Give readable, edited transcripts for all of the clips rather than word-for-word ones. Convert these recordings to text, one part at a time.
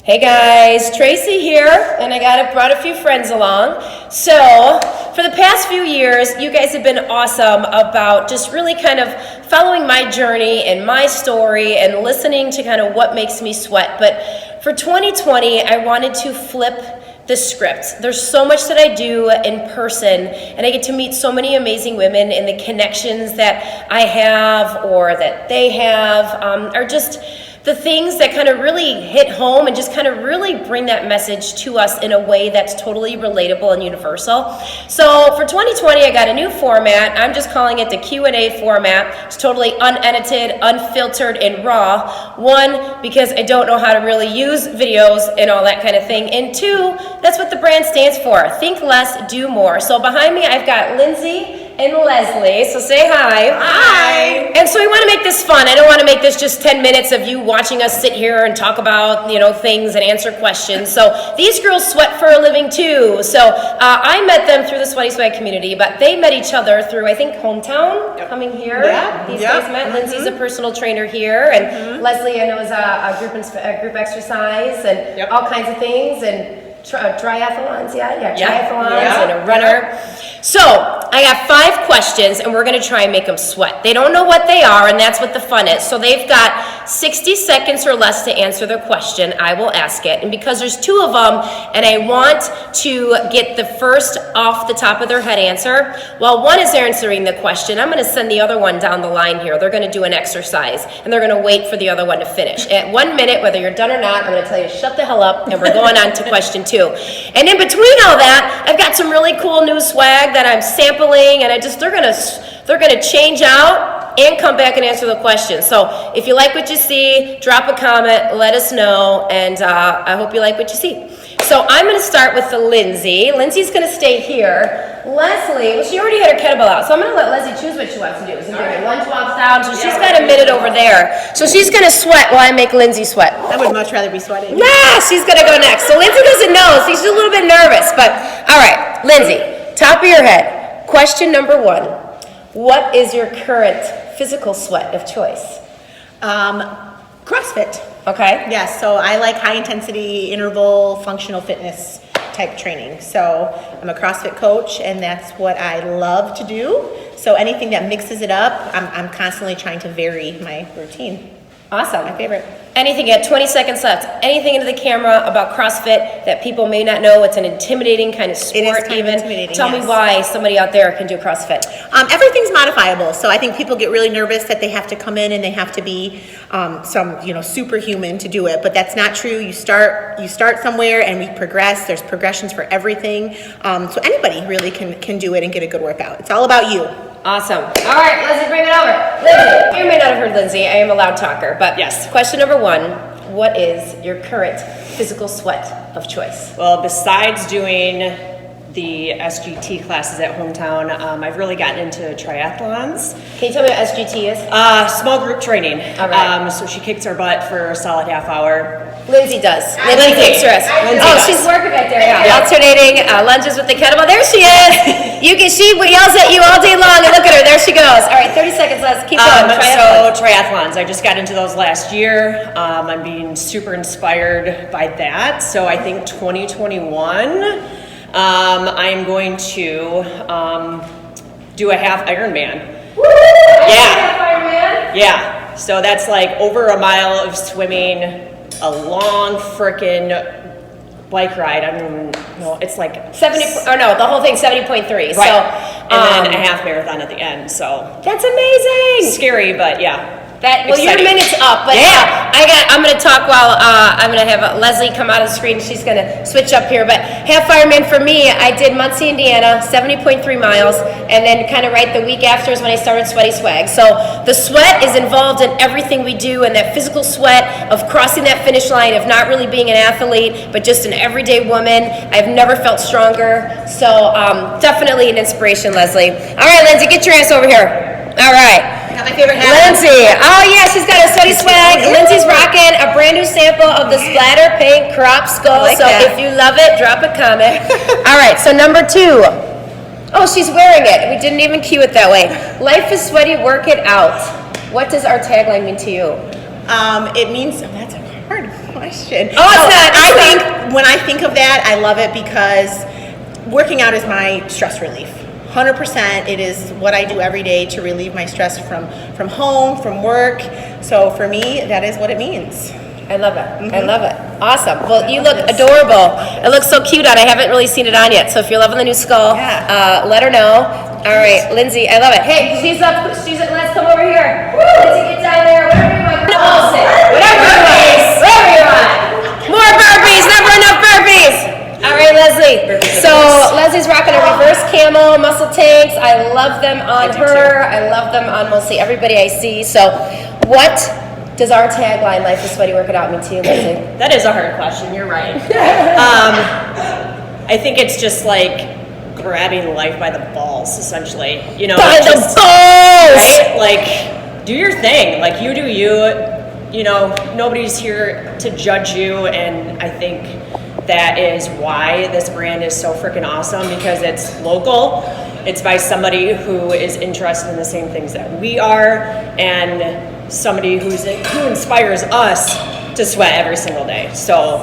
Hey guys, Tracy here, and I brought a few friends along. So, for the past few years, you guys have been awesome about just really kind of following my journey and my story and listening to kind of what makes me sweat. But for 2020, I wanted to flip the script. There's so much that I do in person, and I get to meet so many amazing women, and the connections that I have or that they have are just the things that kind of really hit home and just kind of really bring that message to us in a way that's totally relatable and universal. So for 2020, I got a new format. I'm just calling it the Q&A format. It's totally unedited, unfiltered, and raw. One, because I don't know how to really use videos and all that kind of thing. And two, that's what the brand stands for. Think less, do more. So behind me, I've got Lindsay and Leslie, so say hi. Hi. And so we want to make this fun. I don't want to make this just 10 minutes of you watching us sit here and talk about, things and answer questions. So these girls sweat for a living too. So I met them through the Sweaty Swag community, but they met each other through, I think, Hometown, coming here. Yeah. These guys met. Lindsay's a personal trainer here, and Leslie, I know, is a group exercise and all kinds of things, and triathlons, triathlons, and a runner. So I got 5 questions, and we're going to try and make them sweat. They don't know what they are, and that's what the fun is. So they've got 60 seconds or less to answer their question. I will ask it, and because there's 2 of them, and I want to get the first off the top of their head answer, while one is answering the question, I'm going to send the other one down the line here. They're going to do an exercise, and they're going to wait for the other one to finish. At 1 minute, whether you're done or not, I'm going to tell you to shut the hell up, and we're going on to question 2. And in between all that, I've got some really cool new swag that I'm sampling, and they're gonna change out and come back and answer the question. So if you like what you see, drop a comment, let us know, and I hope you like what you see. So I'm gonna start with the Lindsay. Lindsay's gonna stay here. Leslie, well, she already had her kettlebell out, so I'm gonna let Leslie choose what she wants to do. So right. Lunge walks down, so she's got a minute over there. So she's gonna sweat while I make Lindsay sweat. I would much rather be sweating. Nah, she's gonna go next. So Lindsay doesn't know, so she's a little bit nervous, but all right, Lindsay, top of your head, question number 1. What is your current physical sweat of choice? CrossFit. Okay. Yes, so I like high intensity interval functional fitness type training. So I'm a CrossFit coach, and that's what I love to do. So anything that mixes it up, I'm constantly trying to vary my routine. Awesome. My favorite. Anything, at 20 seconds left, anything into the camera about CrossFit that people may not know? It's an intimidating kind of sport. It is kind even. of intimidating, Tell me yes. why somebody out there can do CrossFit. Everything's modifiable, so I think people get really nervous that they have to come in and they have to be superhuman to do it, but that's not true. You start somewhere, and we progress. There's progressions for everything, so anybody really can do it and get a good workout. It's all about you. Awesome. All right, Leslie, bring it over. Lindsay, you may not have heard Lindsay. I am a loud talker, but yes. Question number 1, what is your current physical sweat of choice? Well, besides doing the SGT classes at Hometown, I've really gotten into triathlons. Can you tell me what SGT is? Small group training. All right. So she kicks her butt for a solid half hour. Lindsay does. Lindsay takes her ass. Lindsay Oh, does. she's working back there. Yeah. Alternating lunges with the kettlebell. There she is. She yells at you all day long, and look at her. There she goes. All right, 30 seconds left. Keep going. So triathlons. I just got into those last year. I'm being super inspired by that. So I think 2021, I'm going to do a half Ironman. Woo! Yeah. Half Ironman? Yeah. So that's like over a mile of swimming, a long frickin' bike ride. I don't know, it's like 70, or no, the whole thing's 70.3. Right. So, and then a half marathon at the end. So that's amazing. scary, but yeah. Well, your exciting. minute's up, but Yeah. I'm going to talk while I'm going to have Leslie come out of the screen. She's going to switch up here. But half Ironman for me, I did Muncie, Indiana, 70.3 miles, and then kind of right the week after is when I started Sweaty Swag. So the sweat is involved in everything we do, and that physical sweat of crossing that finish line, of not really being an athlete, but just an everyday woman. I've never felt stronger. So definitely an inspiration, Leslie. All right, Lindsay, get your ass over here. All right. I got my favorite hat. Lindsay. Oh, yeah, she's got a Sweaty Swag. Lindsay's rocking a brand new sample of the Splatter Pink Crop Skull. Like so that. if you love it, drop a comment. All right, so number 2. Oh, she's wearing it. We didn't even cue it that way. Life is sweaty, work it out. What does our tagline mean to you? It means, that's a Hard question. Oh, it's not. When I think of that, I love it because working out is my stress relief. 100%. It is what I do every day to relieve my stress from home, from work. So for me, that is what it means. I love it. I love it. Awesome. Well, you look adorable. It looks so cute on. I haven't really seen it on yet. So if you're loving the new skull, let her know. All right, Lindsay, I love it. Hey, let's come over here. Lindsay, get down there. Whatever you want. Whatever you want. Whatever you want. More burpees. Never enough burpees. All right, Leslie. So Leslie's rocking a reverse camo, muscle tanks. I love them on her. I love them on mostly everybody I see. So what does our tagline, Life is Sweaty, Work It Out, mean to you, Leslie? That is a hard question. You're right. I think it's just like grabbing life by the balls, essentially. You know, by the balls! Right? Like, do your thing. Like, you do you. You know, nobody's here to judge you, and I think that is why this brand is so freaking awesome, because it's local. It's by somebody who is interested in the same things that we are, and somebody who inspires us to sweat every single day. So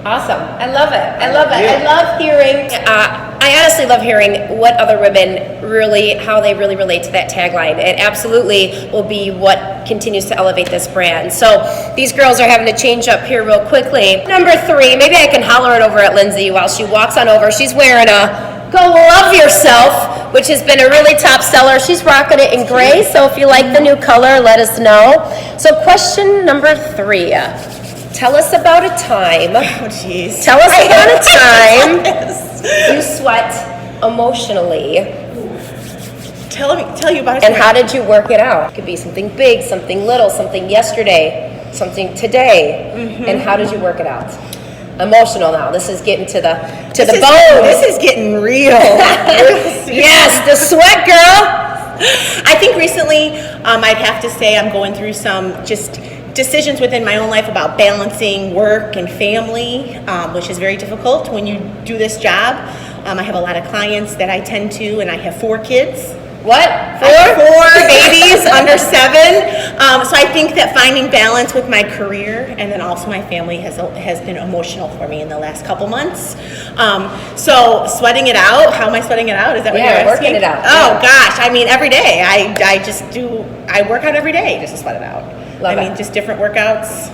awesome. I love it. I love it. I love hearing, I honestly love hearing what other women how they really relate to that tagline. It absolutely will be what continues to elevate this brand. So these girls are having to change up here real quickly. Number 3, maybe I can holler it over at Lindsay while she walks on over. She's wearing a Go Love Yourself, which has been a really top seller. She's rocking it in gray, so if you like the new color, let us know. So question number 3. Tell us about a time. Oh, jeez. Tell us about a time you sweat emotionally. Tell you about it. And how did you work it out? It could be something big, something little, something yesterday, something today. And how did you work it out? Emotional now. This is getting to the bone. This is getting real. Yes, the sweat girl. I think recently, I'd have to say I'm going through some just decisions within my own life about balancing work and family, which is very difficult when you do this job. I have a lot of clients that I tend to, and I have 4 kids. What? 4? 4 babies under 7. So I think that finding balance with my career and then also my family has been emotional for me in the last couple months. So sweating it out. How am I sweating it out? Is that what you're asking? Working it out. Oh gosh, I mean every day. I work out every day just to sweat it out. Love it. Just different workouts.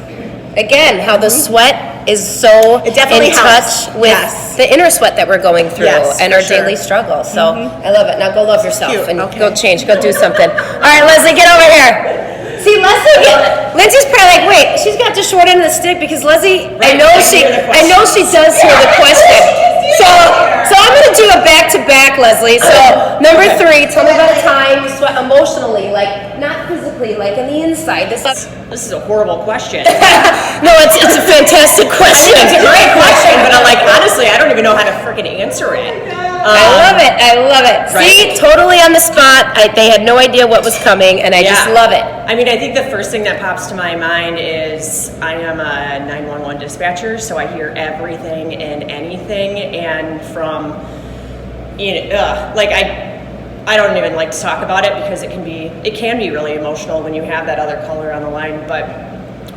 Again, how the sweat is so in touch with the inner sweat that we're going through and our daily struggle. So I love it. Now go love yourself and go change, go do something. All right, Leslie, get over here. See, Lindsay's probably like, wait, she's got the short end of the stick because Leslie, I know she does hear the question. So I'm going to do a back-to-back, Leslie. So number 3, tell me about a time you sweat emotionally, like not physically, like on the inside. This is a horrible question. No, it's a fantastic question. It's a great question, but I'm like, honestly, I don't even know how to freaking answer it. I love it. Right? See, totally on the spot. They had no idea what was coming, and I just love it. I mean, I think the first thing that pops to my mind is I am a 911 dispatcher, so I hear everything and anything, and from, I don't even like to talk about it because it can be really emotional when you have that other color on the line. But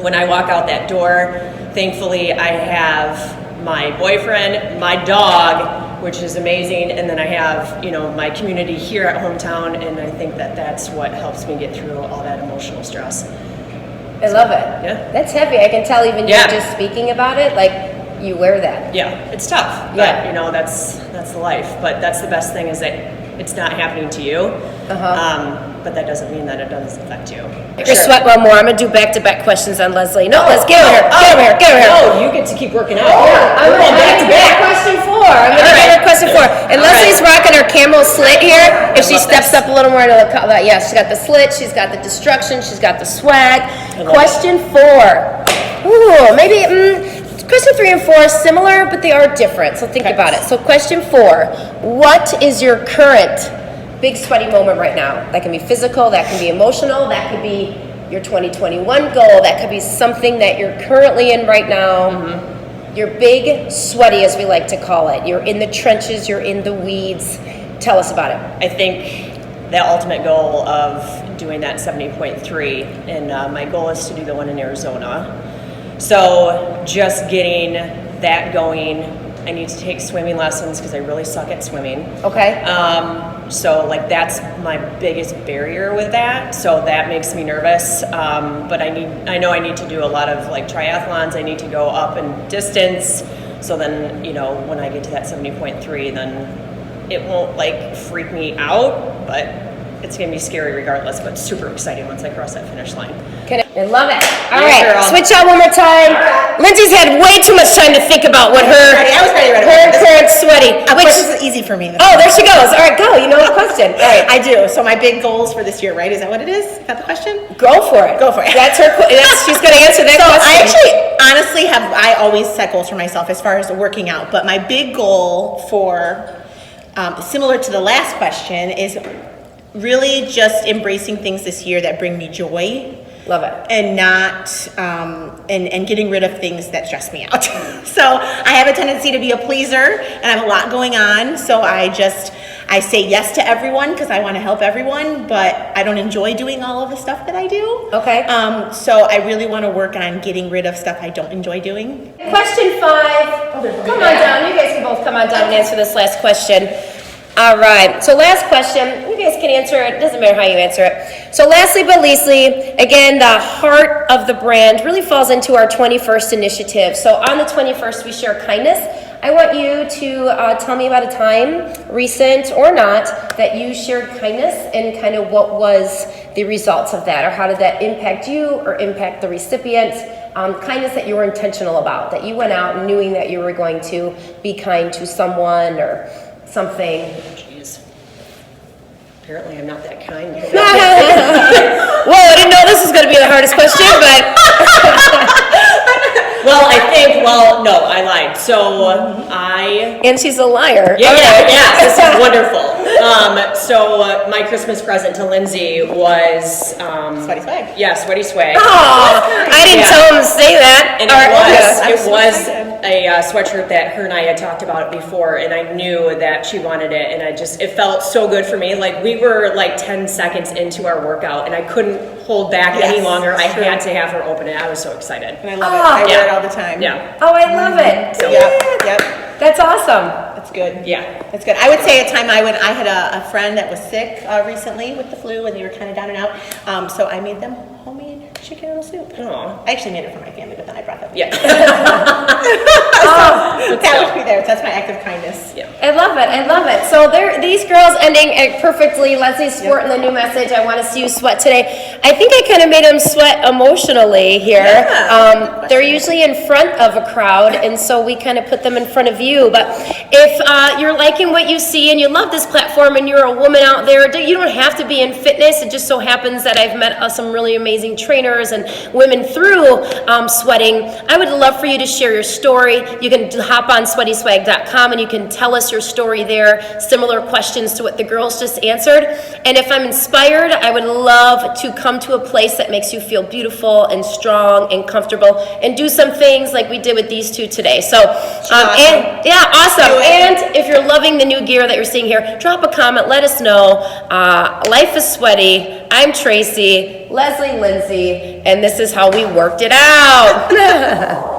when I walk out that door, thankfully I have my boyfriend, my dog, which is amazing, and then I have my community here at hometown, and I think that's what helps me get through all that emotional stress. I love it. Yeah, that's heavy. I can tell even you just speaking about it, like you wear that. Yeah, it's tough. But that's the life. But that's the best thing is that it's not happening to you. But that doesn't mean that it doesn't affect you. Your sweat well more. I'm gonna do back-to-back questions on Leslie. No, let's get over here. Get over here. No, you get to keep working out. I'm going back-to-back. Question 4. I'm gonna get her question 4. And Leslie's rocking her camo slit here. If she steps up a little more into the color, she's got the slit. She's got the destruction. She's got the swag. Question 4. Ooh, maybe. Question 3 and 4 are similar, but they are different. So think about it. So question 4: what is your current big sweaty moment right now? That can be physical, that can be emotional, that could be your 2021 goal, that could be something that you're currently in right now. Your big sweaty, as we like to call it. You're in the trenches, you're in the weeds. Tell us about it. I think the ultimate goal of doing that 70.3, and my goal is to do the one in Arizona. So just getting that going. I need to take swimming lessons because I really suck at swimming. Okay. So like that's my biggest barrier with that. So that makes me nervous. But I know I need to do a lot of like triathlons. I need to go up in distance. So then, you know, when I get to that 70.3, then it won't like freak me out, but it's gonna be scary regardless, but super exciting once I cross that finish line. I love it. All Yeah, right, girl. switch out one more time. Lindsay's had way too much time to think about what her I was ready. current sweaty. This is easy for me. Oh, there she goes. All right, go. You know the question. All right, I do. So my big goals for this year, right? Is that what it is? Is that the question? go for it. Go for it. That's her. She's going to answer that So question. I actually, honestly, I always set goals for myself as far as working out. But my big goal for, similar to the last question, is really just embracing things this year that bring me joy. Love it. And not and getting rid of things that stress me out. So I have a tendency to be a pleaser, and I have a lot going on. So I say yes to everyone because I want to help everyone, but I don't enjoy doing all of the stuff that I do. Okay. So I really want to work on getting rid of stuff I don't enjoy doing. Question 5. Come on down. You guys can both come on down and answer this last question. All right. So last question. You guys can answer it. Doesn't matter how you answer it. So lastly but leastly, again, the heart of the brand really falls into our 21st initiative. So on the 21st, we share kindness. I want you to tell me about a time, recent or not, that you shared kindness and kind of what was the results of that, or how did that impact you or impact the recipient. Kindness that you were intentional about, that you went out knowing that you were going to be kind to someone or something. Jeez. Apparently I'm not that kind. Well, I didn't know this was going to be the hardest question, but Well, no, I lied. So and she's a liar. yeah, this is wonderful. So my Christmas present to Lindsay was Sweaty swag. yeah, sweaty swag. Oh, I didn't tell him to say that. And it was a sweatshirt that her and I had talked about before, and I knew that she wanted it, and it felt so good for me. Like we were like 10 seconds into our workout, and I couldn't hold back any longer. I had to have her open it. I was so excited. And I love it. I wear it all the time. Yeah. Oh, I love it. So- Yep. That's awesome. That's good. Yeah. That's good. I would say a time I had a friend that was sick recently with the flu, and they were kind of down and out. So I made them homemade chicken noodle soup. Aw. I actually made it for my family, but then I brought that. Yeah. That would be there. That's my act of kindness. Yeah. I love it. I love it. So these girls ending it perfectly. Leslie's sporting the new message. I want to see you sweat today. I think I kind of made them sweat emotionally here. Yeah. They're usually in front of a crowd, and so we kind of put them in front of you. But if you're liking what you see and you love this platform and you're a woman out there, you don't have to be in fitness. It just so happens that I've met some really amazing trainers and women through sweating. I would love for you to share your story. You can hop on sweatyswag.com and you can tell us your story there. Similar questions to what the girls just answered. And if I'm inspired, I would love to come to a place that makes you feel beautiful and strong and comfortable and do some things like we did with these two today. So, and yeah, awesome. And if you're loving the new gear that you're seeing here, drop a comment, let us know. Life is sweaty. I'm Tracy, Leslie Lindsay, and this is how we worked it out.